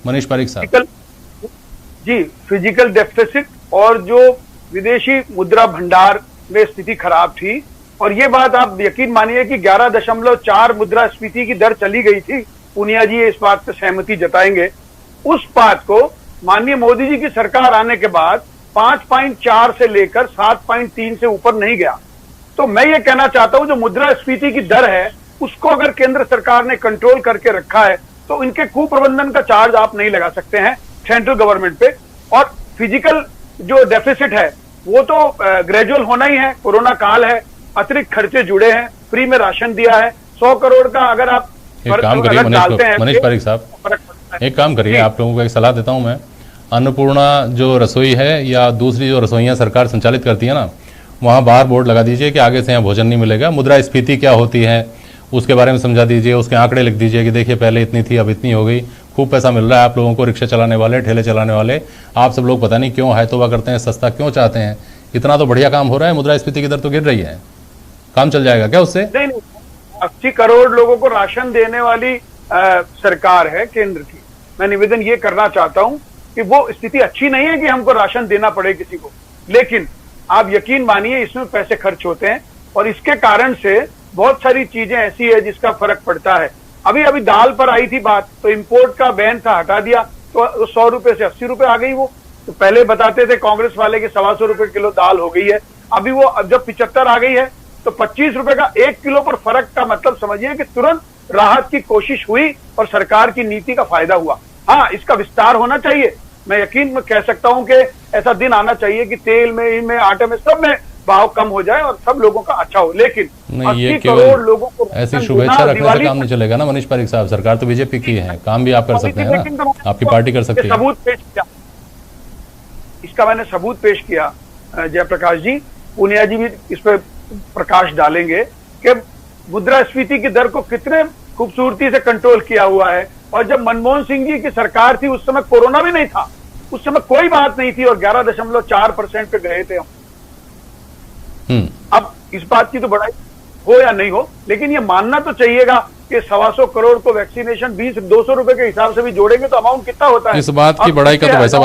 मनीष पारिक साहब। जी, physical deficit और जो विदेशी मुद्रा भंडार में स्थिति खराब थी, और ये बात आप यकीन मानिए कि 11.4 मुद्रास्फीति की दर चली गई थी। पूनिया जी इस बात पर सहमति जताएंगे। उस बात को माननीय मोदी जी की सरकार आने के बाद 5.4 से लेकर 7.3 से ऊपर नहीं गया। तो मैं ये कहना चाहता हूं, जो मुद्रास्फीति की दर है उसको अगर केंद्र सरकार ने कंट्रोल करके रखा है तो इनके कुप्रबंधन का चार्ज आप नहीं लगा सकते हैं सेंट्रल गवर्नमेंट पे। और फिजिकल जो डेफिसिट है वो तो ग्रेजुअल होना ही है, कोरोना काल है, अतिरिक्त खर्चे जुड़े हैं, फ्री में राशन दिया है, 100 करोड़ का अगर आप एक काम करिए मनीष पारिक साहब, एक काम करिए, आप लोगों को एक सलाह देता हूं मैं। अन्नपूर्णा जो रसोई है या दूसरी जो रसोइयां सरकार संचालित करती है ना, वहां बाहर बोर्ड लगा दीजिए कि आगे से यहाँ भोजन नहीं मिलेगा। मुद्रास्फीति क्या होती है उसके बारे में समझा दीजिए, उसके आंकड़े लिख दीजिए कि देखिए पहले इतनी थी अब इतनी हो गई, खूब पैसा मिल रहा है आप लोगों को, रिक्शा चलाने वाले, ठेले चलाने वाले, आप सब लोग पता नहीं क्यों है तोबा करते हैं, सस्ता क्यों चाहते हैं। इतना तो बढ़िया काम हो रहा है, मुद्रास्फीति की दर तो गिर रही है, काम चल जाएगा क्या उससे? नहीं, 80 करोड़ लोगों को राशन देने वाली सरकार है केंद्र की। मैं निवेदन ये करना चाहता हूं कि वो स्थिति अच्छी नहीं है कि हमको राशन देना पड़े किसी को, लेकिन आप यकीन मानिए इसमें पैसे खर्च होते हैं और इसके कारण से बहुत सारी चीजें ऐसी है जिसका फर्क पड़ता है। अभी अभी दाल पर आई थी बात, तो इंपोर्ट का बैन था, हटा दिया तो 100 रुपए से 80 रुपए आ गई। वो तो पहले बताते थे कांग्रेस वाले कि 125 रुपए किलो दाल हो गई है, अभी वो अब जब 75 आ गई है तो 25 रुपए का 1 किलो पर फर्क का मतलब समझिए कि तुरंत राहत की कोशिश हुई और सरकार की नीति का फायदा हुआ। हाँ, इसका विस्तार होना चाहिए। मैं यकीन में कह सकता हूं कि ऐसा दिन आना चाहिए कि तेल में, इनमें, आटे में, सब में भाव कम हो जाए और सब लोगों का अच्छा हो। लेकिन नहीं, ये 80 करोड़ लोगों को ऐसी शुभेच्छा रखने से काम नहीं चलेगा ना मनीष पारिक साहब। सरकार तो बीजेपी की है, काम भी आप कर सकते हैं ना, आपकी पार्टी कर सकती है। सबूत पेश किया, इसका मैंने सबूत पेश किया जयप्रकाश जी। पूनिया जी भी इस पर प्रकाश डालेंगे कि मुद्रास्फीति की दर को कितने खूबसूरती से कंट्रोल किया हुआ है। और जब मनमोहन सिंह जी की सरकार थी उस समय कोरोना भी नहीं था, उस समय कोई बात नहीं थी और 11.4% पे गए थे हम। अब इस बात की तो बड़ाई हो या नहीं हो, लेकिन ये मानना तो चाहिएगा कि 125 करोड़ को वैक्सीनेशन 200 रुपए के हिसाब से भी जोड़ेंगे तो अमाउंट कितना होता है। इस बात की बड़ाई का तो वैसा